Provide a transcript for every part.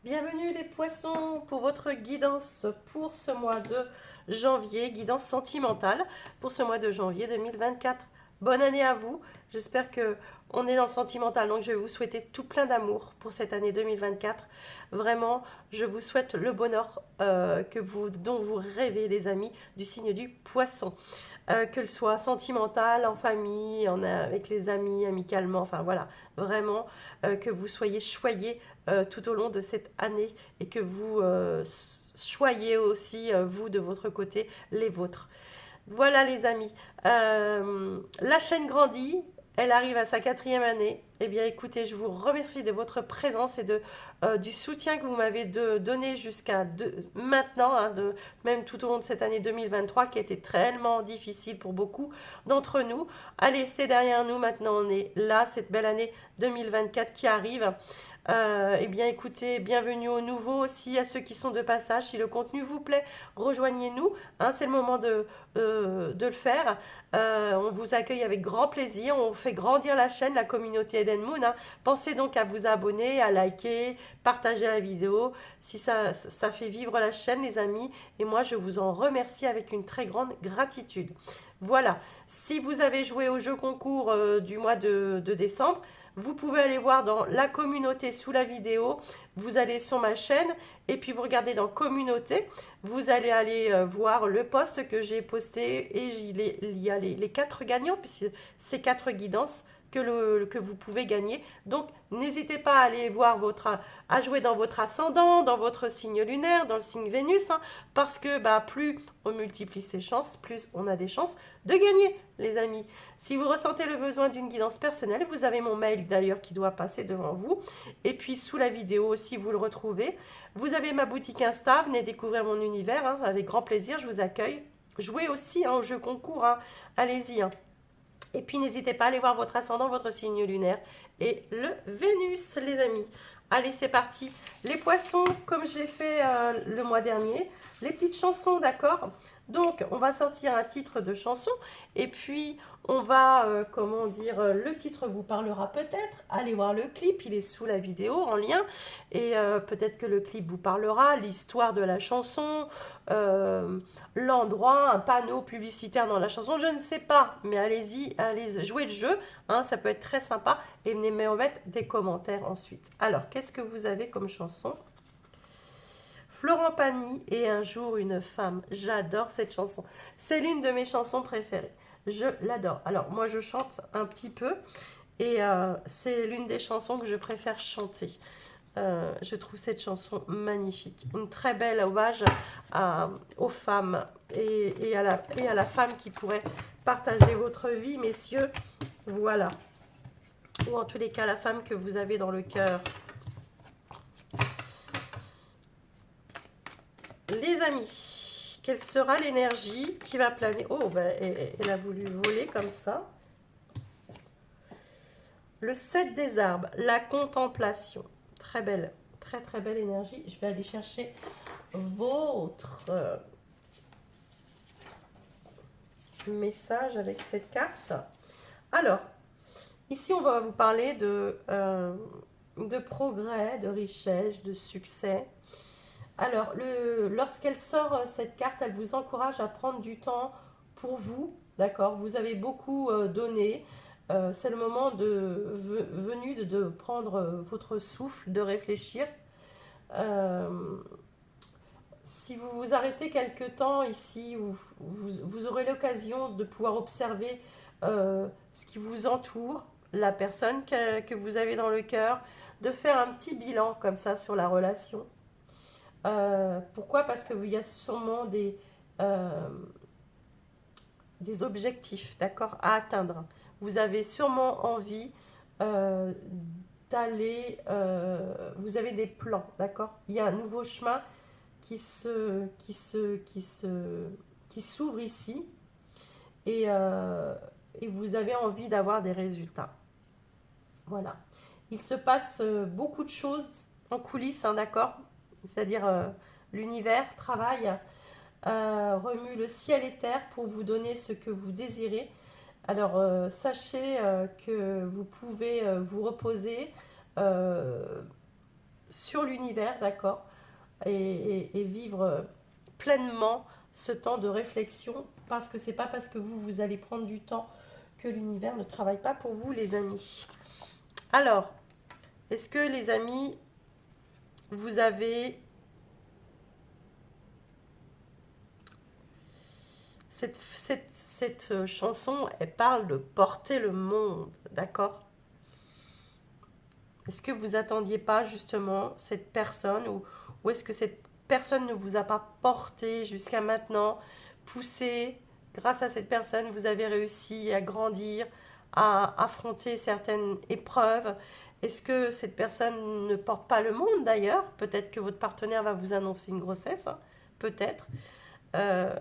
Bienvenue les poissons pour votre guidance pour ce mois de janvier, guidance sentimentale pour ce mois de janvier 2024. Bonne année à vous. J'espère que on est dans le sentimental, donc je vais vous souhaiter tout plein d'amour pour cette année 2024. Vraiment, je vous souhaite le bonheur dont vous rêvez, les amis, du signe du poisson. Que ce soit sentimental, en famille, avec les amis, amicalement, enfin voilà, vraiment que vous soyez choyés tout au long de cette année et que vous choyez aussi, vous, de votre côté, les vôtres. Voilà les amis. La chaîne grandit, elle arrive à sa quatrième année. Eh bien écoutez, je vous remercie de votre présence et du soutien que vous m'avez donné jusqu'à maintenant, hein, même tout au long de cette année 2023 qui a été tellement difficile pour beaucoup d'entre nous. Allez, c'est derrière nous maintenant, on est là, cette belle année 2024 qui arrive. Eh bien écoutez, bienvenue aux nouveaux aussi, à ceux qui sont de passage. Si le contenu vous plaît, rejoignez-nous. Hein, c'est le moment de le faire. On vous accueille avec grand plaisir. On fait grandir la chaîne, la communauté Eden Moon. Hein. Pensez donc à vous abonner, à liker, partager la vidéo. Si ça fait vivre la chaîne, les amis. Et moi, je vous en remercie avec une très grande gratitude. Voilà. Si vous avez joué au jeu concours du mois de décembre, vous pouvez aller voir dans la communauté sous la vidéo. Vous allez sur ma chaîne et puis vous regardez dans communauté. Vous allez aller voir le post que j'ai posté et il y a les 4 gagnants, puisque c'est 4 guidances que vous pouvez gagner. Donc, n'hésitez pas à aller voir à jouer dans votre ascendant, dans votre signe lunaire, dans le signe Vénus, hein, parce que bah, plus on multiplie ses chances, plus on a des chances de gagner, les amis. Si vous ressentez le besoin d'une guidance personnelle, vous avez mon mail d'ailleurs qui doit passer devant vous. Et puis, sous la vidéo aussi, vous le retrouvez. Vous avez ma boutique Insta, venez découvrir mon univers, hein, avec grand plaisir, je vous accueille. Jouez aussi hein, au jeu concours, hein, allez-y. Hein. Et puis n'hésitez pas à aller voir votre ascendant, votre signe lunaire et le Vénus, les amis. Allez, c'est parti. Les poissons, comme j'ai fait le mois dernier, les petites chansons, d'accord. Donc, on va sortir un titre de chanson et puis on va, comment dire, le titre vous parlera peut-être. Allez voir le clip, il est sous la vidéo en lien et peut-être que le clip vous parlera, l'histoire de la chanson, euh, l'endroit, un panneau publicitaire dans la chanson, je ne sais pas, mais allez-y, allez jouer le jeu, hein, ça peut être très sympa et venez me remettre des commentaires ensuite. Alors, qu'est-ce que vous avez comme chanson? Florent Pagny et Un jour une femme. J'adore cette chanson. C'est l'une de mes chansons préférées. Je l'adore. Alors, moi, je chante un petit peu et c'est l'une des chansons que je préfère chanter. Je trouve cette chanson magnifique. Une très belle hommage aux femmes et à la femme qui pourrait partager votre vie, messieurs. Voilà. Ou en tous les cas, la femme que vous avez dans le cœur. Les amis, quelle sera l'énergie qui va planer? Oh, ben, elle a voulu voler comme ça. Le 7 des arbres, la contemplation. Très belle, très très belle énergie. Je vais aller chercher votre message avec cette carte. Alors, ici on va vous parler de progrès, de richesse, de succès. Alors, lorsqu'elle sort cette carte, elle vous encourage à prendre du temps pour vous, d'accord? Vous avez beaucoup donné. C'est le moment venu de prendre votre souffle, de réfléchir. Euh, Si vous vous arrêtez quelque temps ici, vous aurez l'occasion de pouvoir observer ce qui vous entoure, la personne que vous avez dans le cœur, de faire un petit bilan comme ça sur la relation. Pourquoi? Parce qu'il y a sûrement euh, des objectifs, d'accord, à atteindre. Vous avez sûrement envie euh, vous avez des plans, d'accord? Il y a un nouveau chemin qui s'ouvre ici et, euh, et vous avez envie d'avoir des résultats. Voilà. Il se passe beaucoup de choses en coulisses, hein, d'accord? C'est-à-dire l'univers travaille, remue le ciel et terre pour vous donner ce que vous désirez. Alors sachez que vous pouvez vous reposer euh, sur l'univers, d'accord, et vivre pleinement ce temps de réflexion, parce que c'est pas parce que vous allez prendre du temps que l'univers ne travaille pas pour vous, les amis. Alors, est-ce que les amis, vous avez cette chanson, elle parle de porter le monde, d'accord? Est-ce que vous attendiez pas justement cette personne, ou est-ce que cette personne ne vous a pas porté jusqu'à maintenant, poussé? Grâce à cette personne, vous avez réussi à grandir, à affronter certaines épreuves. Est-ce que cette personne ne porte pas le monde d'ailleurs? Peut-être que votre partenaire va vous annoncer une grossesse, hein, peut-être. Euh,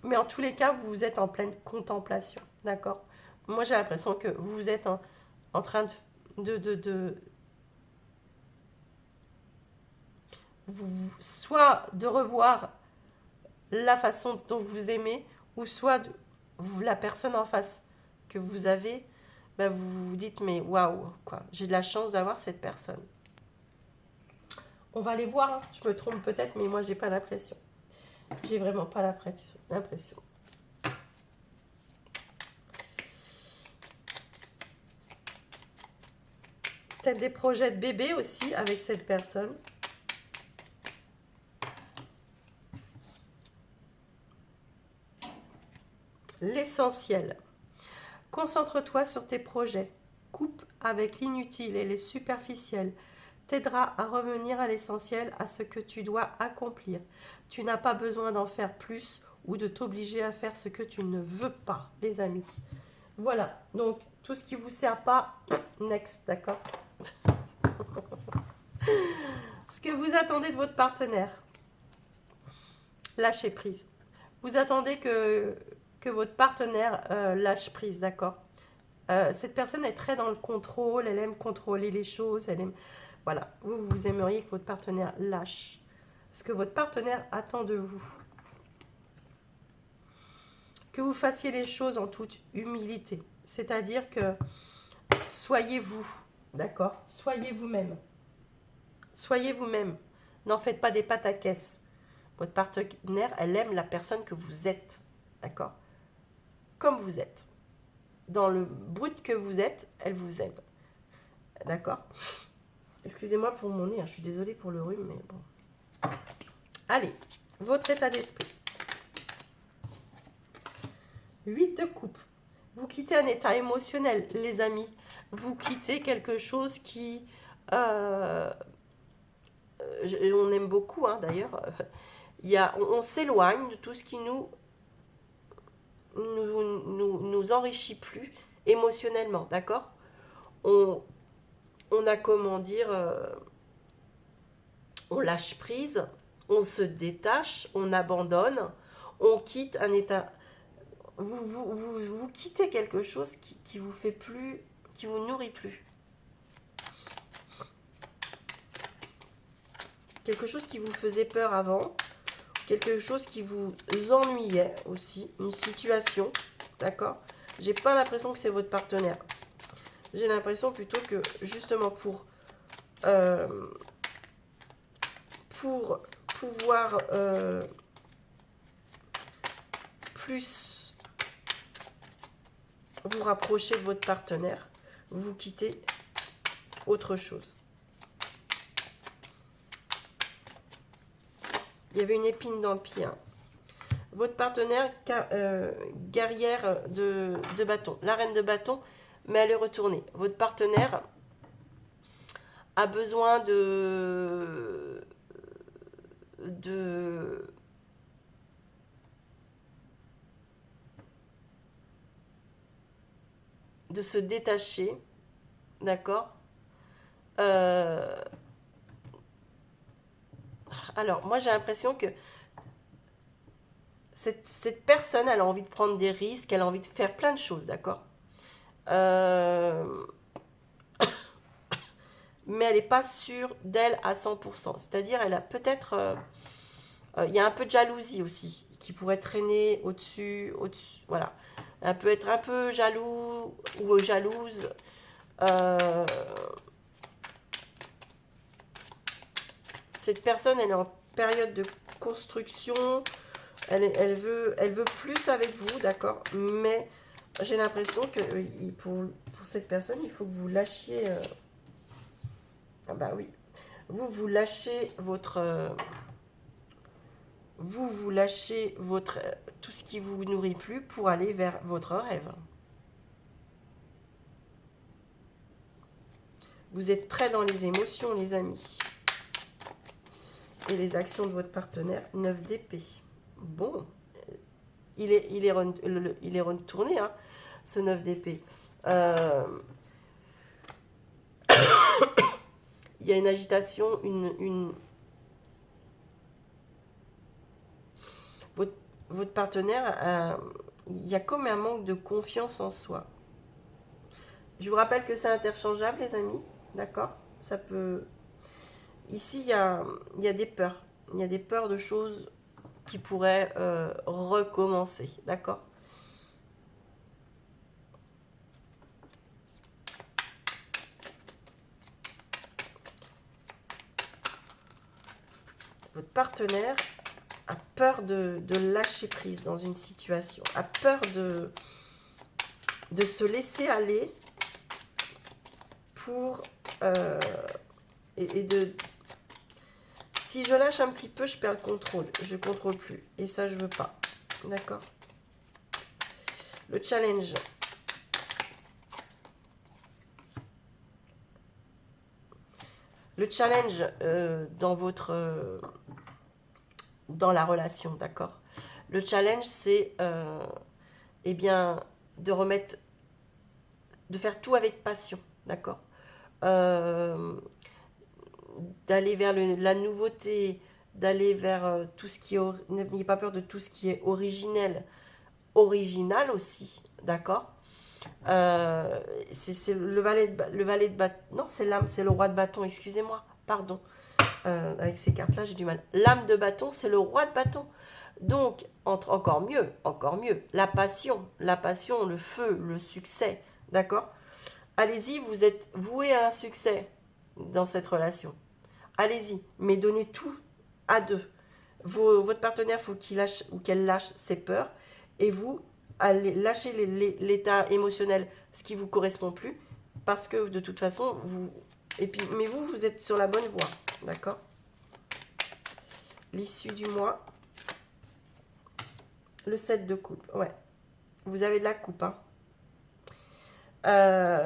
mais en tous les cas, vous êtes en pleine contemplation, d'accord? Moi, j'ai l'impression que vous êtes en train de soit de revoir la façon dont vous aimez, ou soit la personne en face que vous avez, bah vous vous dites mais waouh, quoi, j'ai de la chance d'avoir cette personne. On va aller voir, hein. Je me trompe peut-être, mais moi j'ai pas l'impression. J'ai vraiment pas l'impression. Peut-être des projets de bébé aussi avec cette personne. L'essentiel. Concentre-toi sur tes projets. Coupe avec l'inutile et les superficiels. T'aidera à revenir à l'essentiel, à ce que tu dois accomplir. Tu n'as pas besoin d'en faire plus ou de t'obliger à faire ce que tu ne veux pas, les amis. Voilà, donc tout ce qui vous sert pas, next, d'accord? Ce que vous attendez de votre partenaire, lâchez prise. Vous attendez que votre partenaire lâche prise, d'accord? Cette personne est très dans le contrôle, elle aime contrôler les choses, elle aime... Voilà, vous aimeriez que votre partenaire lâche ce que votre partenaire attend de vous. Que vous fassiez les choses en toute humilité. C'est-à-dire que soyez vous, d'accord? Soyez vous-même. Soyez vous-même. N'en faites pas des pataquès. Votre partenaire, elle aime la personne que vous êtes, d'accord? Comme vous êtes. Dans le brut que vous êtes, elle vous aime. D'accord? Excusez-moi pour mon nez, hein, je suis désolée pour le rhume, mais bon. Allez, votre état d'esprit. 8 de coupe. Vous quittez un état émotionnel, les amis. Vous quittez quelque chose qui... on aime beaucoup, hein, d'ailleurs. On s'éloigne de tout ce qui nous enrichit plus émotionnellement, d'accord? On a, comment dire, on lâche prise, on se détache, on abandonne, on quitte un état... Vous quittez quelque chose qui vous fait plus, qui vous nourrit plus. Quelque chose qui vous faisait peur avant, quelque chose qui vous ennuyait aussi, une situation, d'accord? J'ai pas l'impression que c'est votre partenaire. J'ai l'impression plutôt que justement pour pouvoir plus vous rapprocher de votre partenaire, vous quittez autre chose. Il y avait une épine dans le pied. Hein. Votre partenaire, guerrière de bâton, la reine de bâton, mais elle est retournée. Votre partenaire a besoin de se détacher, d'accord? Alors, moi j'ai l'impression que cette personne, elle a envie de prendre des risques, elle a envie de faire plein de choses, d'accord? Mais elle n'est pas sûre d'elle à 100%. C'est-à-dire, elle a peut-être... il y a un peu de jalousie aussi, qui pourrait traîner au-dessus, voilà. Elle peut être un peu jaloux ou jalouse. Cette personne, elle est en période de construction. Elle veut plus avec vous, d'accord? Mais j'ai l'impression que pour cette personne, il faut que vous lâchiez... ah bah oui. Vous lâchez votre... vous lâchez votre tout ce qui vous nourrit plus pour aller vers votre rêve. Vous êtes très dans les émotions, les amis. Et les actions de votre partenaire, 9 d'épée. Bon, il est retourné, hein, ce 9 d'épée. Il y a une agitation, votre partenaire, il y a comme un manque de confiance en soi. Je vous rappelle que c'est interchangeable, les amis, d'accord? Ça peut... Ici, il y a des peurs. Il y a des peurs de choses qui pourraient recommencer, d'accord? Votre partenaire a peur de lâcher prise dans une situation, a peur de se laisser aller pour... et de... Si je lâche un petit peu, je perds le contrôle. Je ne contrôle plus. Et ça, je ne veux pas. D'accord? Le challenge. Le challenge dans la relation, d'accord? Le challenge, c'est eh bien, de faire tout avec passion, d'accord? D'aller vers la nouveauté, d'aller vers tout ce qui est... N'ayez pas peur de tout ce qui est original aussi, d'accord? C'est le valet de bâton. Non, c'est l'âme, c'est le roi de bâton, excusez-moi, pardon. Avec ces cartes-là, j'ai du mal. L'âme de bâton, c'est le roi de bâton. Donc, encore mieux, la passion, le feu, le succès, d'accord? Allez-y, vous êtes voué à un succès dans cette relation. Allez-y, mais donnez tout à deux. Votre partenaire, il faut qu'il lâche ou qu'elle lâche ses peurs, et vous, allez lâcher l'état émotionnel, ce qui ne vous correspond plus, parce que de toute façon, mais vous êtes sur la bonne voie, d'accord? L'issue du mois, le 7 de coupe, ouais. Vous avez de la coupe, hein.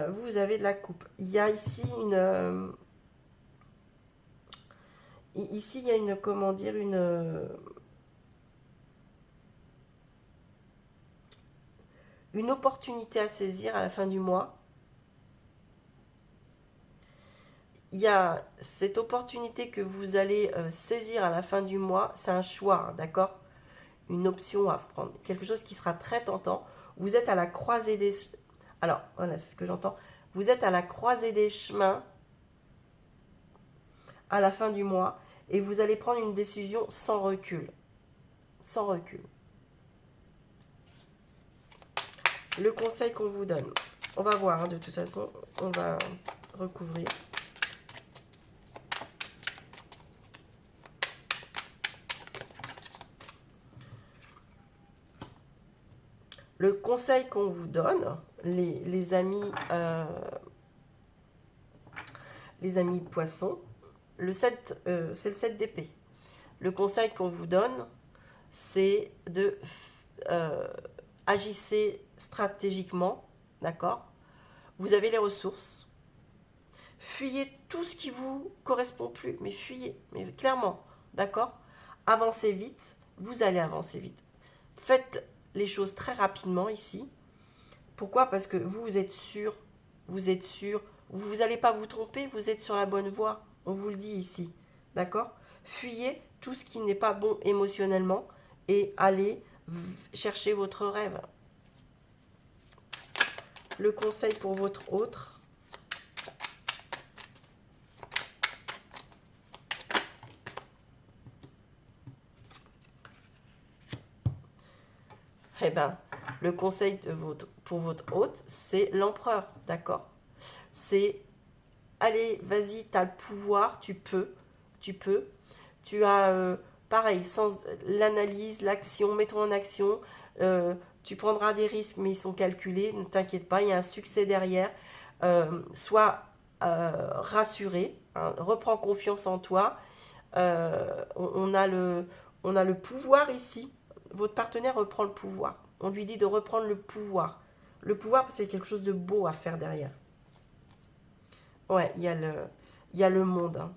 Vous avez de la coupe. Il y a ici ici, il y a comment dire, une opportunité à saisir à la fin du mois. Il y a cette opportunité que vous allez saisir à la fin du mois. C'est un choix, hein, d'accord? Une option à prendre. Quelque chose qui sera très tentant. Vous êtes à la croisée des... Alors, voilà, c'est ce que j'entends. Vous êtes à la croisée des chemins à la fin du mois. Et vous allez prendre une décision sans recul. Sans recul. Le conseil qu'on vous donne. On va voir, hein, de toute façon. On va recouvrir. Le conseil qu'on vous donne, les amis poissons, c'est le 7 d'épée. Le conseil qu'on vous donne, c'est de agissez stratégiquement, d'accord? Vous avez les ressources. Fuyez tout ce qui vous correspond plus, mais fuyez, mais clairement, d'accord? Avancez vite, vous allez avancer vite. Faites les choses très rapidement ici. Pourquoi? Parce que vous êtes sûr, vous n'allez pas vous tromper, vous êtes sur la bonne voie. On vous le dit ici, d'accord? Fuyez tout ce qui n'est pas bon émotionnellement et allez chercher votre rêve. Le conseil pour votre autre. Eh bien, le conseil pour votre hôte, c'est l'empereur, d'accord? C'est, allez, vas-y, tu as le pouvoir, tu peux, tu peux. Tu as, pareil, sens l'analyse, l'action, mets-toi en action. Tu prendras des risques, mais ils sont calculés, ne t'inquiète pas, il y a un succès derrière. Sois rassuré, hein, reprends confiance en toi. On a le pouvoir ici. Votre partenaire reprend le pouvoir. On lui dit de reprendre le pouvoir. Le pouvoir, c'est quelque chose de beau à faire derrière. Ouais, il y a le monde, hein.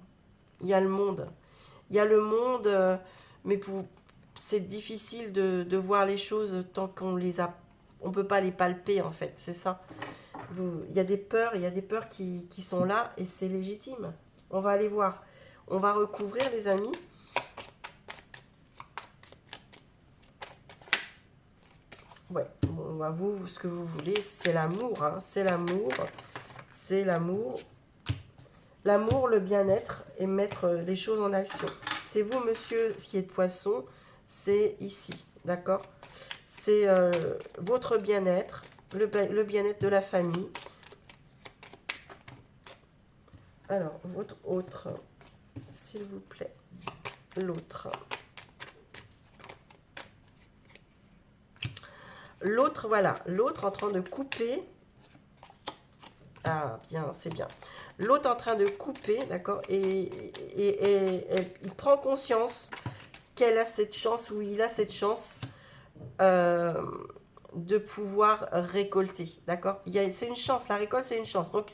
Il y a le monde. Il y a le monde, mais c'est difficile de voir les choses tant qu'on les a. On peut pas les palper en fait, c'est ça. Il y a des peurs qui sont là et c'est légitime. On va aller voir. On va recouvrir les amis. Ouais, bon, bah, vous, ce que vous voulez, c'est l'amour, hein, c'est l'amour, c'est l'amour. L'amour, le bien-être et mettre les choses en action. C'est vous, monsieur, ce qui est de poisson, c'est ici, d'accord? C'est votre bien-être, le bien-être de la famille. Alors, votre autre, s'il vous plaît, l'autre. L'autre, voilà, l'autre en train de couper. Ah, bien, c'est bien. L'autre en train de couper, d'accord, et il prend conscience qu'elle a cette chance, ou il a cette chance euh, de pouvoir récolter, d'accord. C'est une chance, la récolte, c'est une chance. Donc,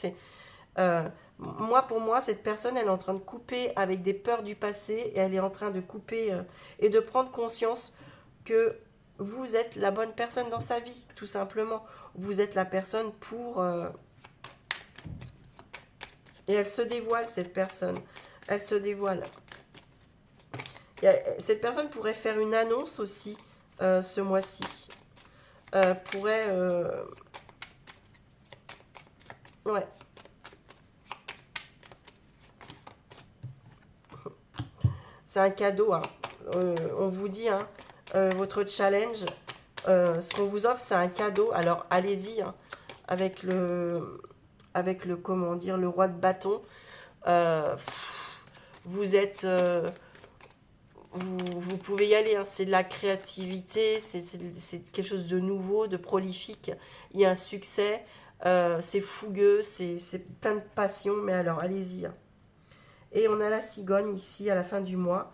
pour moi, cette personne, elle est en train de couper avec des peurs du passé, et elle est en train de couper et de prendre conscience que vous êtes la bonne personne dans sa vie, tout simplement. Vous êtes la personne pour... et elle se dévoile, cette personne. Elle se dévoile. Cette personne pourrait faire une annonce aussi ce mois-ci. Pourrait... ouais. C'est un cadeau. Hein. On vous dit, hein, votre challenge, ce qu'on vous offre, c'est un cadeau. Alors, allez-y, hein, avec le, comment dire, le roi de bâton. Euh, vous êtes... vous pouvez y aller, hein. C'est de la créativité, c'est quelque chose de nouveau, de prolifique. Il y a un succès, c'est fougueux, c'est plein de passion, mais alors allez-y. Hein. Et on a la cigogne ici à la fin du mois.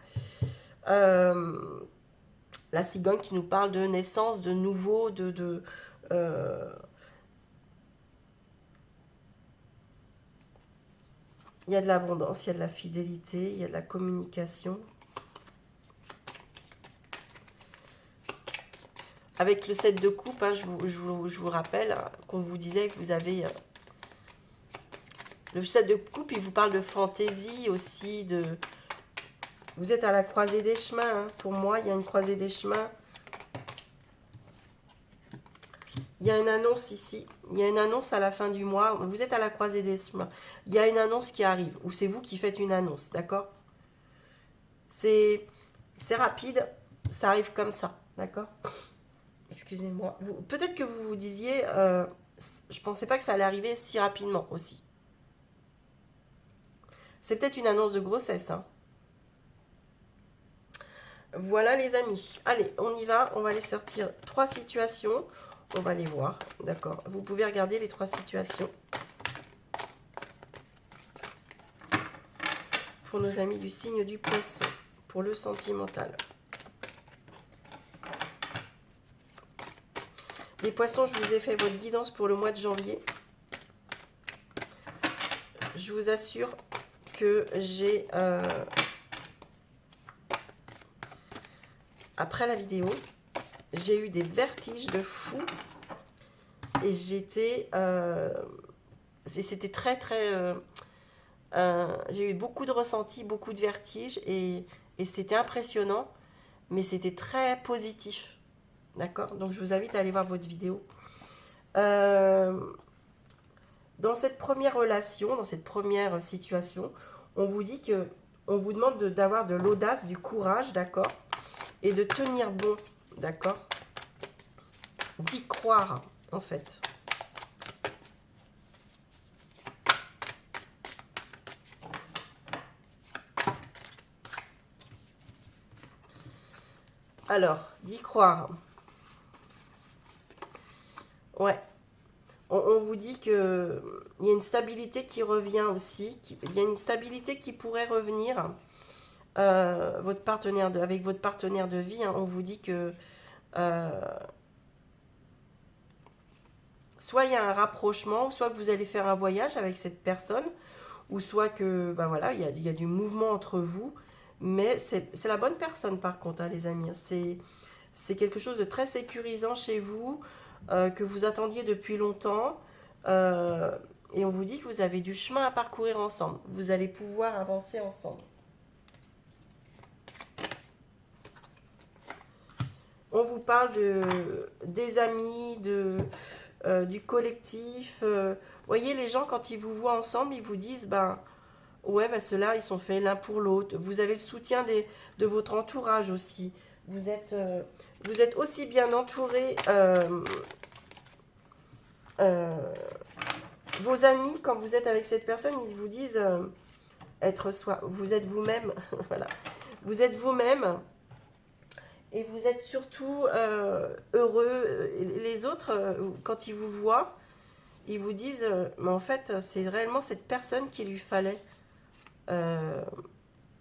La cigogne qui nous parle de naissance, de nouveau, il y a de l'abondance, il y a de la fidélité, il y a de la communication. Avec le 7 de coupe, hein, je vous rappelle hein, qu'on vous disait que vous avez... le 7 de coupe, il vous parle de fantaisie aussi, de... Vous êtes à la croisée des chemins. Hein. Pour moi, il y a une croisée des chemins. Il y a une annonce ici. Il y a une annonce à la fin du mois. Vous êtes à la croisée des chemins. Il y a une annonce qui arrive. Ou c'est vous qui faites une annonce, d'accord? C'est rapide. Ça arrive comme ça, d'accord? Excusez-moi. Peut-être que vous vous disiez... je ne pensais pas que ça allait arriver si rapidement aussi. C'est peut-être une annonce de grossesse, hein. Voilà les amis. Allez, on y va. On va aller sortir 3 situations. On va les voir. D'accord. Vous pouvez regarder les 3 situations. Pour nos amis du signe du poisson. Pour le sentimental. Les poissons, je vous ai fait votre guidance pour le mois de janvier. Je vous assure que j'ai... après la vidéo, j'ai eu des vertiges de fou. Et j'étais... c'était très, très... j'ai eu beaucoup de ressentis, beaucoup de vertiges. Et c'était impressionnant. Mais c'était très positif. D'accord? Donc, je vous invite à aller voir votre vidéo. Dans cette première relation, dans cette première situation, on vous dit que... On vous demande d'avoir de l'audace, du courage, d'accord? Et de tenir bon, d'accord? D'y croire, en fait. Alors, d'y croire. Ouais. On vous dit que il y a une stabilité qui revient aussi. Il y a une stabilité qui pourrait revenir. Avec votre partenaire de vie, hein, on vous dit que euh, soit il y a un rapprochement, soit que vous allez faire un voyage avec cette personne, ou soit que ben voilà, il y a du mouvement entre vous. Mais c'est la bonne personne par contre, hein, les amis. C'est quelque chose de très sécurisant chez vous, que vous attendiez depuis longtemps. euh, et on vous dit que vous avez du chemin à parcourir ensemble. Vous allez pouvoir avancer ensemble. On vous parle des amis, du collectif. Voyez, les gens, quand ils vous voient ensemble, ils vous disent, ben, ouais, ben, ceux-là, ils sont faits l'un pour l'autre. Vous avez le soutien de votre entourage aussi. Vous êtes aussi bien entouré. Euh, Vos amis, quand vous êtes avec cette personne, ils vous disent être soi. Vous êtes vous-même. Voilà. Vous êtes vous-même. Et vous êtes surtout heureux. Les autres, quand ils vous voient, ils vous disent, mais en fait, c'est réellement cette personne qu'il lui fallait. Euh,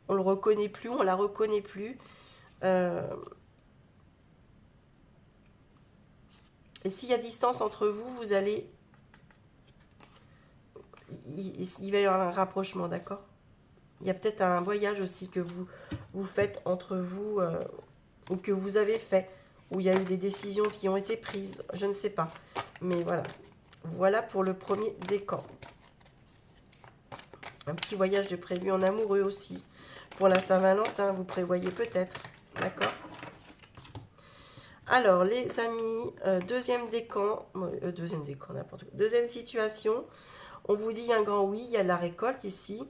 on le reconnaît plus, on la reconnaît plus. Euh, et s'il y a distance entre vous, vous allez, il va y avoir un rapprochement, d'accord? Il y a peut-être un voyage aussi que vous faites entre vous, ou que vous avez fait, où il y a eu des décisions qui ont été prises, je ne sais pas. Mais voilà. Voilà pour le premier décan. Un petit voyage de prévu en amoureux aussi. Pour la Saint-Valentin, vous prévoyez peut-être. D'accord? Alors, les amis, deuxième décan, n'importe quoi. Deuxième situation, on vous dit un grand oui, il y a de la récolte ici.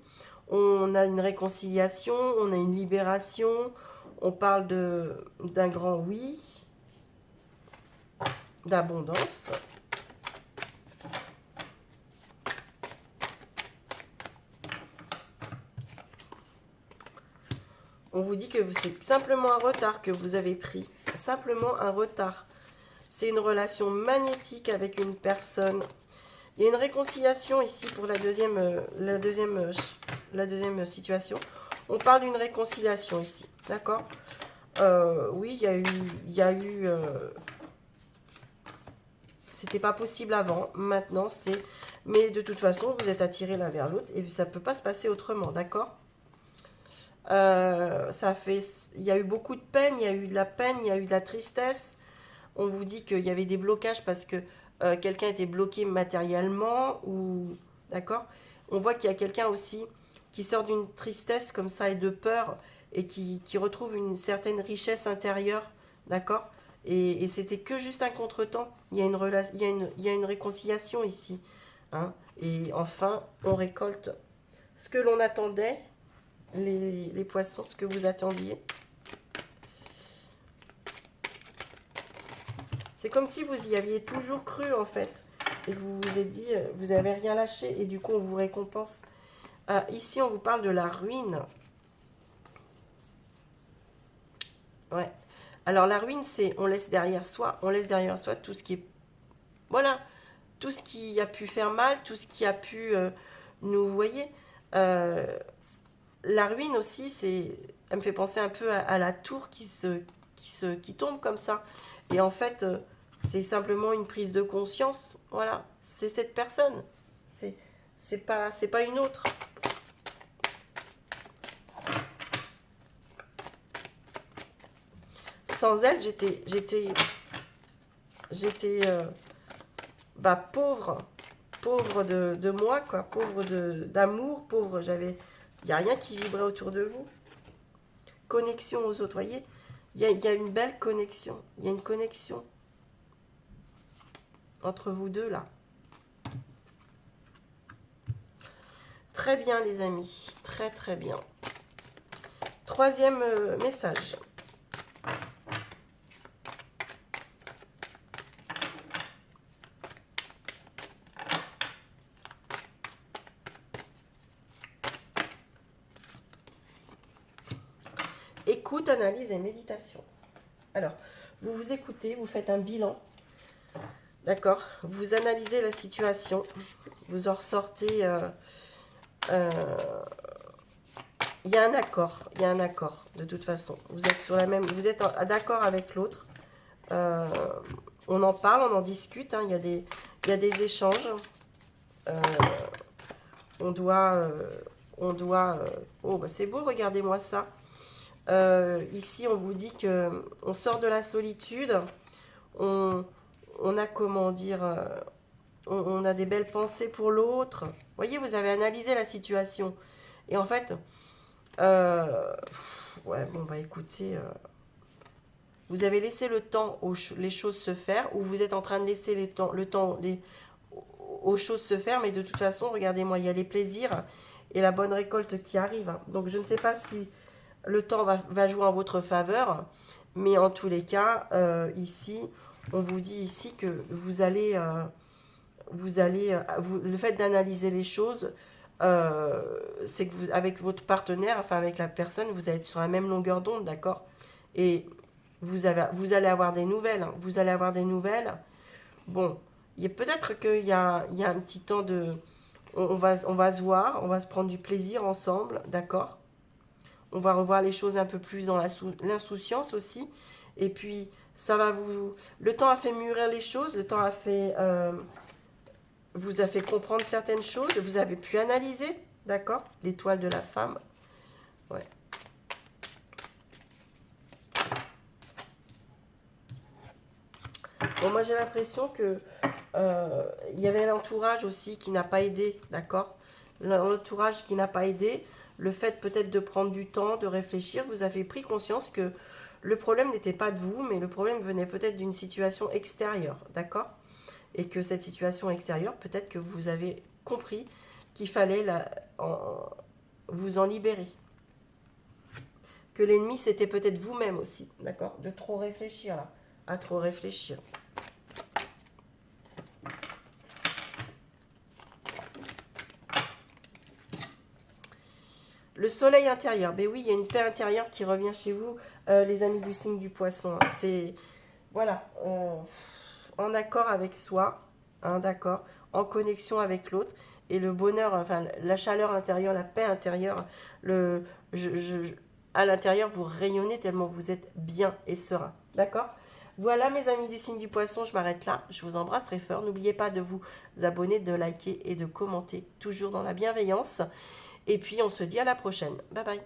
On a une réconciliation, on a une libération. On parle d'un grand oui, d'abondance. On vous dit que c'est simplement un retard que vous avez pris. Simplement un retard. C'est une relation magnétique avec une personne. Il y a une réconciliation ici pour la deuxième situation. On parle d'une réconciliation ici. D'accord? Oui, c'était pas possible avant. Maintenant, c'est... Mais de toute façon, vous êtes attirés l'un vers l'autre et ça ne peut pas se passer autrement. D'accord? Il y a eu beaucoup de peine, il y a eu de la peine, il y a eu de la tristesse. On vous dit qu'il y avait des blocages parce que quelqu'un était bloqué matériellement ou d'accord. On voit qu'il y a quelqu'un aussi qui sort d'une tristesse comme ça et de peur et qui retrouve une certaine richesse intérieure, d'accord. Et c'était que juste un contretemps. Il y a il y a une réconciliation ici, hein. Et enfin, on récolte ce que l'on attendait, les poissons, ce que vous attendiez. C'est comme si vous y aviez toujours cru en fait. Et que vous vous êtes dit, vous n'avez rien lâché et du coup on vous récompense. Ici on vous parle de la ruine. Ouais. Alors la ruine c'est on laisse derrière soi tout ce qui est... Voilà, tout ce qui a pu faire mal, tout ce qui a pu nous, vous voyez. euh, la ruine aussi, elle me fait penser un peu à la tour qui tombe comme ça. Et en fait, c'est simplement une prise de conscience. Voilà, c'est cette personne. C'est, c'est pas une autre. Sans elle, j'étais pauvre, pauvre de moi, quoi, pauvre d'amour, pauvre. Il y a rien qui vibrait autour de vous. Connexion aux autres, voyez. Il y a une belle connexion. Il y a une connexion entre vous deux là. Très bien les amis, très très bien. Troisième message. Écoute, analyse et méditation. Alors, vous vous écoutez, vous faites un bilan. D'accord? Vous analysez la situation. Vous en ressortez... il y a un accord. Il y a un accord, de toute façon. Vous êtes sur la même... Vous êtes d'accord avec l'autre. On en parle, on en discute. Hein, il y a des échanges. On doit... oh, bah c'est beau, regardez-moi ça. Ici, on vous dit que on sort de la solitude. On a, comment dire... on a des belles pensées pour l'autre. Vous voyez, vous avez analysé la situation. Et en fait... ouais, bon, bah écoutez... vous avez laissé le temps les choses se faire, ou vous êtes en train de laisser le temps aux choses se faire, mais de toute façon, regardez-moi, il y a les plaisirs et la bonne récolte qui arrive. Donc je ne sais pas si le temps va jouer en votre faveur, mais en tous les cas, ici, on vous dit ici que le fait d'analyser les choses, c'est que vous, avec votre partenaire, enfin avec la personne, vous allez être sur la même longueur d'onde, d'accord? Et vous allez avoir des nouvelles. Hein. Vous allez avoir des nouvelles. Bon, peut-être qu'il y a un petit temps de... on va se voir, on va se prendre du plaisir ensemble, d'accord? On va revoir les choses un peu plus dans l'insouciance aussi. Et puis, ça va vous... Le temps a fait mûrir les choses, le temps a fait... vous a fait comprendre certaines choses, vous avez pu analyser, d'accord? L'étoile de la femme. Ouais. Bon, moi j'ai l'impression que il y avait l'entourage aussi qui n'a pas aidé, d'accord? L'entourage qui n'a pas aidé, le fait peut-être de prendre du temps, de réfléchir, vous avez pris conscience que le problème n'était pas de vous, mais le problème venait peut-être d'une situation extérieure, d'accord? Et que cette situation extérieure, peut-être que vous avez compris qu'il fallait vous en libérer. Que l'ennemi, c'était peut-être vous-même aussi, d'accord? De trop réfléchir, là, à trop réfléchir. Le soleil intérieur, ben oui, il y a une paix intérieure qui revient chez vous, les amis du signe du poisson. Hein. C'est, voilà, en accord avec soi, hein, d'accord, en connexion avec l'autre. Et le bonheur, enfin la chaleur intérieure, la paix intérieure, à l'intérieur, vous rayonnez tellement vous êtes bien et serein. D'accord? Voilà mes amis du signe du poisson, je m'arrête là. Je vous embrasse très fort. N'oubliez pas de vous abonner, de liker et de commenter, toujours dans la bienveillance. Et puis on se dit à la prochaine. Bye bye.